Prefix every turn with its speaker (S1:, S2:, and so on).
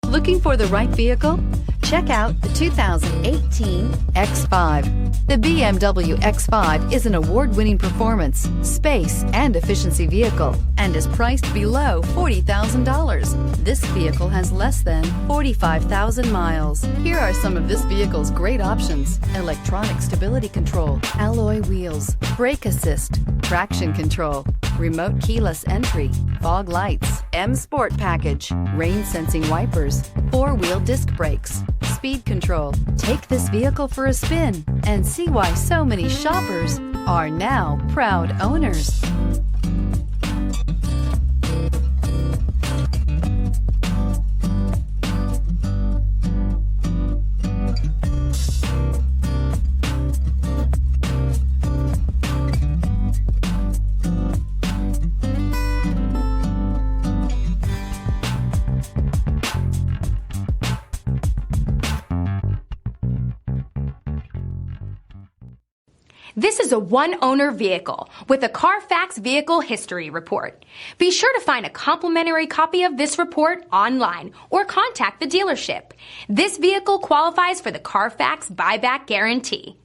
S1: Looking for the right vehicle? Check out the 2018 X5. The BMW X5 is an award-winning performance, space, and efficiency vehicle and is priced below $40,000. This vehicle has less than 45,000 miles. Here are some of this vehicle's great options: electronic stability control, alloy wheels, brake assist, traction control, remote keyless entry, fog lights, M Sport package, rain sensing wipers, four-wheel disc brakes, speed control. Take this vehicle for a spin and see why so many shoppers are now proud owners.
S2: This is a one-owner vehicle with a Carfax Vehicle History Report. Be sure to find a complimentary copy of this report online or contact the dealership. This vehicle qualifies for the Carfax Buyback Guarantee.